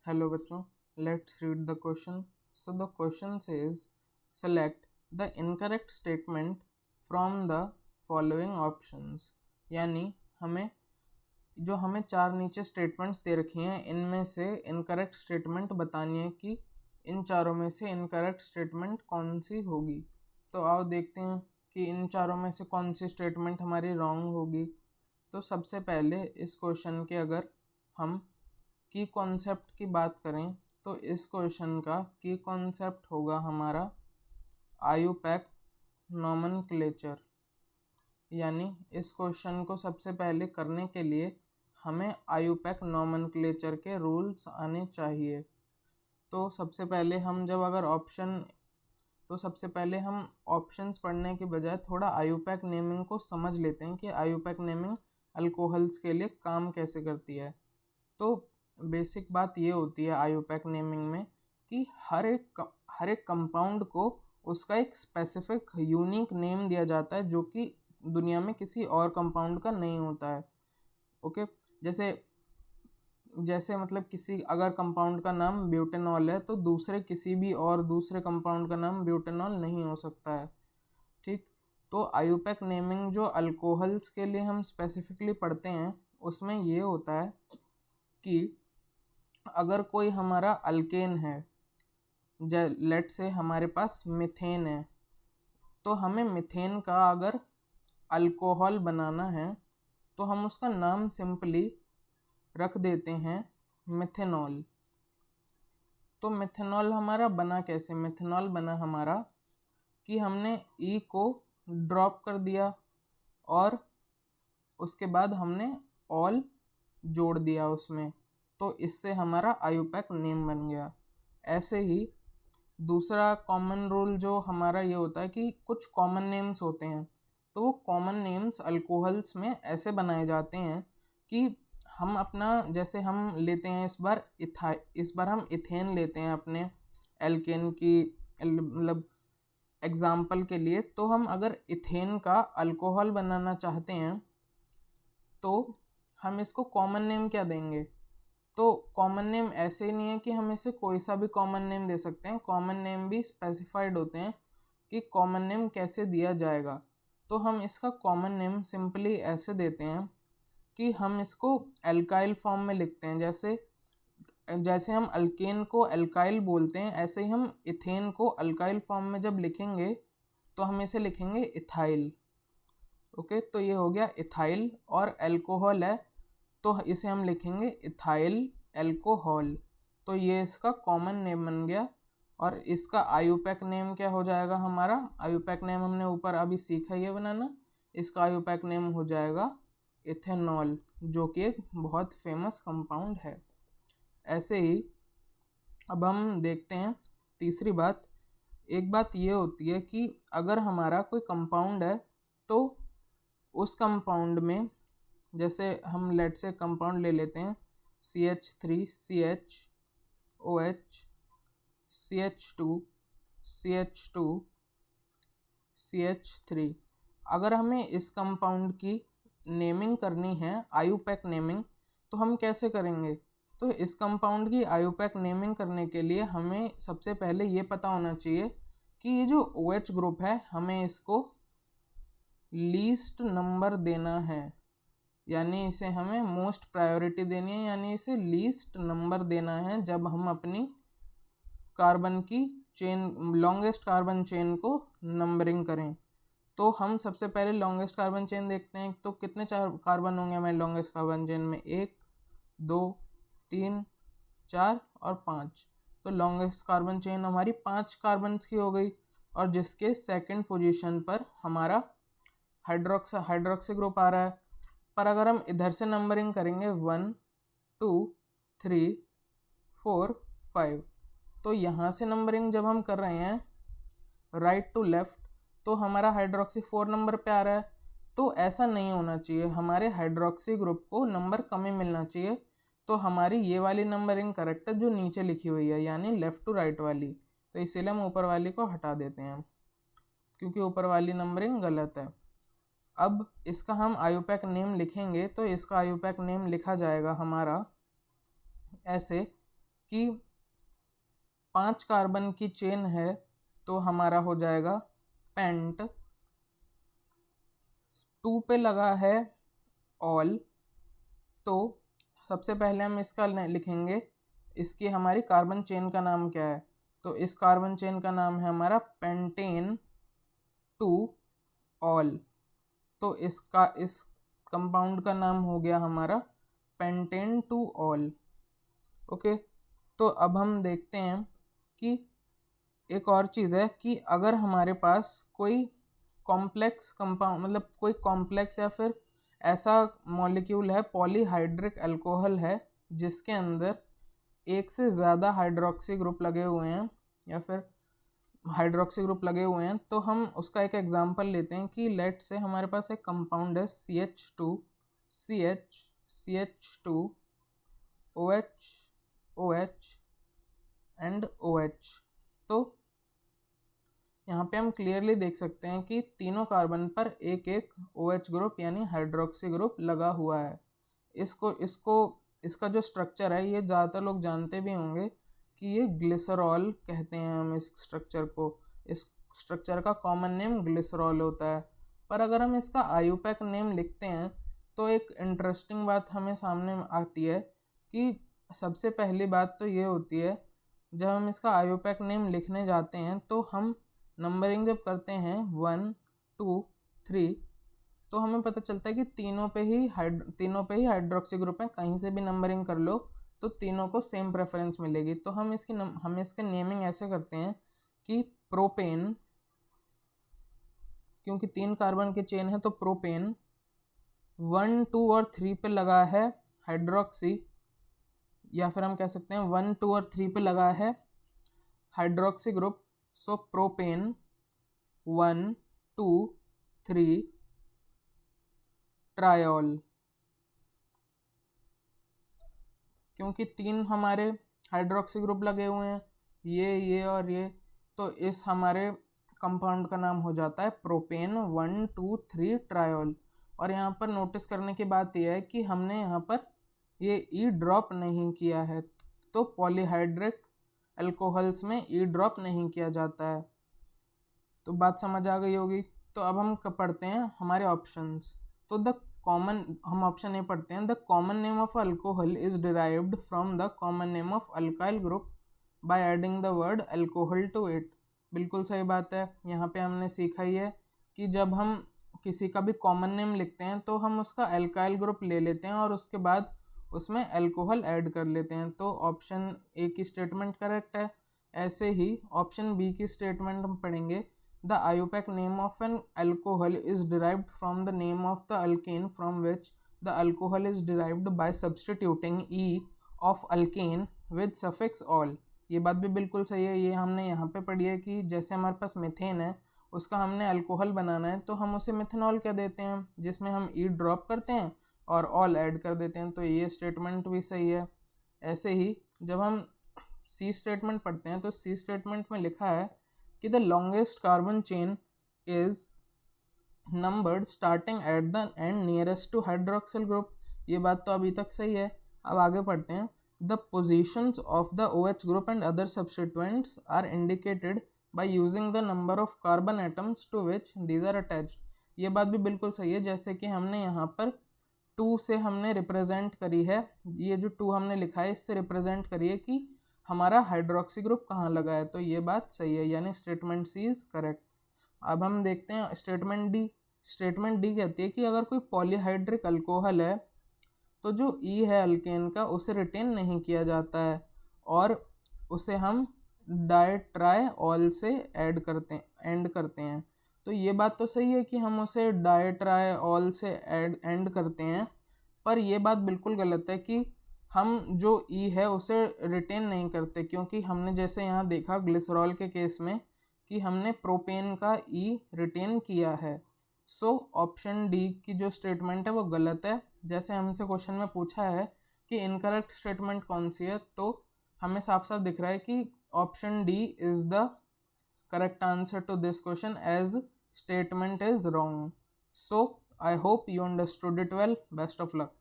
Hello बच्चों, let's read the question. So the question says, select the incorrect statement from the following options. यानी हमें चार नीचे statements दे रखी हैं, इनमें से इनकरेक्ट स्टेटमेंट बतानी है कि इन चारों में से इनकरेक्ट स्टेटमेंट कौन सी होगी। तो आओ देखते हैं कि इन चारों में से कौन सी स्टेटमेंट हमारी रॉन्ग होगी। तो सबसे पहले इस क्वेश्चन के अगर हम की कॉन्सेप्ट की बात करें तो इस क्वेश्चन का की कॉन्सेप्ट होगा हमारा आयुपैक नॉमेनक्लेचर। यानी इस क्वेश्चन को सबसे पहले करने के लिए हमें आयुपैक नॉमेनक्लेचर के रूल्स आने चाहिए। तो सबसे पहले हम ऑप्शंस पढ़ने के बजाय थोड़ा आयुपैक नेमिंग को समझ लेते हैं कि आयुपैक नेमिंग अल्कोहल्स के लिए काम कैसे करती है। तो बेसिक बात ये होती है आयुपैक नेमिंग में कि हर एक कंपाउंड को उसका एक स्पेसिफिक यूनिक नेम दिया जाता है जो कि दुनिया में किसी और कंपाउंड का नहीं होता है। ओके, जैसे मतलब किसी अगर कंपाउंड का नाम ब्यूटेनॉल है तो किसी भी और दूसरे कंपाउंड का नाम ब्यूटेनॉल नहीं हो सकता है। ठीक, तो आयुपैक नेमिंग जो अल्कोहल्स के लिए हम स्पेसिफिकली पढ़ते हैं उसमें ये होता है कि अगर कोई हमारा अल्केन है, लेट से हमारे पास मिथेन है, तो हमें मिथेन का अगर अल्कोहल बनाना है तो हम उसका नाम सिंपली रख देते हैं मिथेनॉल। तो मिथेनॉल हमारा बना कैसे? मिथेनॉल बना हमारा कि हमने ई को ड्रॉप कर दिया और उसके बाद हमने ऑल जोड़ दिया उसमें, तो इससे हमारा आयुपैक नेम बन गया। ऐसे ही दूसरा कॉमन रूल जो हमारा ये होता है कि कुछ कॉमन नेम्स होते हैं, तो वो कॉमन नेम्स अल्कोहल्स में ऐसे बनाए जाते हैं कि हम अपना जैसे हम लेते हैं इस बार हम इथेन लेते हैं अपने एल्केन की मतलब एग्जाम्पल के लिए। तो हम अगर इथेन का अल्कोहल बनाना चाहते हैं तो हम इसको कॉमन नेम क्या देंगे? तो कॉमन नेम ऐसे ही नहीं है कि हम इसे कोई सा भी कॉमन नेम दे सकते हैं, कॉमन नेम भी स्पेसिफाइड होते हैं कि कॉमन नेम कैसे दिया जाएगा। तो हम इसका कॉमन नेम सिंपली ऐसे देते हैं कि हम इसको एल्काइल फॉर्म में लिखते हैं। जैसे हम अल्केन को एल्काइल बोलते हैं, ऐसे ही हम इथेन को अल्काइल फॉर्म में जब लिखेंगे तो हम इसे लिखेंगे इथाइल। ओके, तो ये हो गया इथाइल, और एल्कोहल है तो इसे हम लिखेंगे इथाइल एल्कोहल। तो ये इसका कॉमन नेम बन गया। और इसका आयुपैक नेम क्या हो जाएगा? हमारा आयुपैक नेम हमने ऊपर अभी सीखा ये बनाना, इसका आयुपैक नेम हो जाएगा इथेनॉल, जो कि एक बहुत फेमस कंपाउंड है। ऐसे ही अब हम देखते हैं तीसरी बात। एक बात ये होती है कि अगर हमारा कोई कंपाउंड है तो उस कंपाउंड में जैसे हम लेट से कंपाउंड ले लेते हैं CH3CHOH CH2CH3। अगर हमें इस कंपाउंड की नेमिंग करनी है, आयुपैक नेमिंग, तो हम कैसे करेंगे? तो इस कंपाउंड की आयुपैक नेमिंग करने के लिए हमें सबसे पहले ये पता होना चाहिए कि ये जो OH ग्रुप है हमें इसको लीस्ट नंबर देना है, यानी इसे हमें मोस्ट प्रायोरिटी देनी है, यानी इसे लीस्ट नंबर देना है जब हम अपनी कार्बन की चेन, लॉन्गेस्ट कार्बन चेन को नंबरिंग करें। तो हम सबसे पहले लॉन्गेस्ट कार्बन चेन देखते हैं। तो कितने कार्बन होंगे हमारे लॉन्गेस्ट कार्बन चेन में? 1 2 3 4 और 5। तो लॉन्गेस्ट कार्बन चेन हमारी 5 कार्बन्स की हो गई, और जिसके सेकंड पोजीशन पर हमारा हाइड्रोक्सी ग्रुप आ रहा है। पर अगर हम इधर से नंबरिंग करेंगे 1 2 3 4 5, तो यहाँ से नंबरिंग जब हम कर रहे हैं राइट टू लेफ्ट, तो हमारा हाइड्रोक्सी 4 नंबर पे आ रहा है। तो ऐसा नहीं होना चाहिए, हमारे हाइड्रोक्सी ग्रुप को नंबर कम ही मिलना चाहिए। तो हमारी ये वाली नंबरिंग करेक्ट है जो नीचे लिखी हुई है, यानी लेफ़्ट टू राइट वाली। तो इसीलिए हम ऊपर वाली को हटा देते हैं क्योंकि ऊपर वाली नंबरिंग गलत है। अब इसका हम आयुपैक नेम लिखेंगे, तो इसका आयुपैक नेम लिखा जाएगा हमारा ऐसे कि 5 कार्बन की चेन है तो हमारा हो जाएगा पेंट, 2 पे लगा है ऑल, तो सबसे पहले हम इसका लिखेंगे, इसकी हमारी कार्बन चेन का नाम क्या है, तो इस कार्बन चेन का नाम है हमारा पेंटेन टू ऑल, तो इसका इस कंपाउंड का नाम हो गया हमारा पेंटेन टू ऑल। ओके, तो अब हम देखते हैं कि एक और चीज़ है कि अगर हमारे पास कोई कॉम्प्लेक्स कंपाउंड, मतलब कोई कॉम्प्लेक्स या फिर ऐसा मॉलिक्यूल है, पॉलीहाइड्रिक अल्कोहल है, जिसके अंदर एक से ज़्यादा हाइड्रोक्सी ग्रुप लगे हुए हैं या फिर हाइड्रोक्सी ग्रुप लगे हुए हैं, तो हम उसका एक एग्जांपल लेते हैं कि लेट से हमारे पास एक कंपाउंड है CH2 CH CH2 OH OH and OH। तो यहाँ पे हम क्लियरली देख सकते हैं कि तीनों कार्बन पर एक एक OH ग्रुप यानी हाइड्रोक्सी ग्रुप लगा हुआ है। इसका जो स्ट्रक्चर है, ये ज़्यादातर लोग जानते भी होंगे कि ये ग्लिसरॉल कहते हैं हम इस स्ट्रक्चर को। इस स्ट्रक्चर का कॉमन नेम ग्लिसरॉल होता है। पर अगर हम इसका आयुपैक नेम लिखते हैं तो एक इंटरेस्टिंग बात हमें सामने आती है कि सबसे पहली बात तो ये होती है, जब हम इसका आयुपैक नेम लिखने जाते हैं तो हम नंबरिंग जब करते हैं 1 2 3, तो हमें पता चलता है कि तीनों पे ही हाइड्रोक्सी ग्रुप है, कहीं से भी नंबरिंग कर लो तो तीनों को सेम प्रेफरेंस मिलेगी। तो हम इसके नेमिंग ऐसे करते हैं कि प्रोपेन, क्योंकि 3 कार्बन की चेन है तो प्रोपेन, 1 2 और 3 पे लगा है हाइड्रोक्सी, या फिर हम कह सकते हैं 1 2 और 3 पे लगा है हाइड्रोक्सी ग्रुप, सो प्रोपेन 1 2 3 ट्रायोल। क्योंकि 3 हमारे हाइड्रोक्सी ग्रुप लगे हुए हैं, ये और ये, तो इस हमारे कंपाउंड का नाम हो जाता है प्रोपेन 1 2 3 ट्रायोल। और यहाँ पर नोटिस करने की बात यह है कि हमने यहाँ पर ये ई ड्रॉप नहीं किया है, तो पॉलीहाइड्रिक अल्कोहल्स में ई ड्रॉप नहीं किया जाता है। तो बात समझ आ गई होगी। तो अब हम पढ़ते हैं हमारे ऑप्शंस। तो हम ऑप्शन ए पढ़ते हैं, the common name of alcohol is derived from the common name of alkyl group by adding the word alcohol to it. बिल्कुल सही बात है। यहाँ पे हमने सीखा ही है कि जब हम किसी का भी कॉमन नेम लिखते हैं तो हम उसका अल्काइल ग्रुप ले लेते हैं और उसके बाद उसमें अल्कोहल ऐड कर लेते हैं। तो ऑप्शन ए की स्टेटमेंट करेक्ट है। ऐसे ही ऑप्शन बी की स्टेटमेंट हम पढ़ेंगे, the IUPAC name of an alcohol is derived from the name of the alkane from which the alcohol is derived by substituting E of alkane with suffix ol। ये बात भी बिल्कुल सही है। ये हमने यहाँ पे पढ़ी है कि जैसे हमारे पास मीथेन है, उसका हमने अल्कोहल बनाना है तो हम उसे मिथेनॉल कह देते हैं, जिसमें हम ई ड्रॉप करते हैं और ऑल ऐड कर देते हैं। तो ये स्टेटमेंट भी सही है। ऐसे ही जब हम सी स्टेटमेंट पढ़ते हैं तो सी स्टेटमेंट में लिखा है कि the longest carbon chain is numbered starting at the end nearest to hydroxyl group. ये बात तो अभी तक सही है। अब आगे पढ़ते हैं, the positions of the OH group and other substituents are indicated by using the number of carbon atoms to which these are attached. ये बात भी बिल्कुल सही है। जैसे कि हमने यहाँ पर 2 से हमने रिप्रेजेंट करी है, ये जो 2 हमने लिखा है इससे रिप्रेजेंट करिए कि हमारा हाइड्रोक्सी ग्रुप कहाँ लगा है। तो ये बात सही है, यानी स्टेटमेंट सी इज करेक्ट। अब हम देखते हैं स्टेटमेंट डी। स्टेटमेंट डी कहती है कि अगर कोई पॉलीहाइड्रिक अल्कोहल है तो जो ई है अल्केन का उसे रिटेन नहीं किया जाता है और उसे हम डायट्रायऑल से एंड करते हैं। तो ये बात तो सही है कि हम उसे डायट्रायऑल से एंड करते हैं, पर यह बात बिल्कुल गलत है कि हम जो ई है उसे रिटेन नहीं करते, क्योंकि हमने जैसे यहाँ देखा ग्लिसरॉल के केस में कि हमने प्रोपेन का ई रिटेन किया है। सो ऑप्शन डी की जो स्टेटमेंट है वो गलत है। जैसे हमसे क्वेश्चन में पूछा है कि इनकरेक्ट स्टेटमेंट कौन सी है, तो हमें साफ साफ दिख रहा है कि option D is the correct answer to this question as statement is wrong. So I hope you understood it well. Best of luck.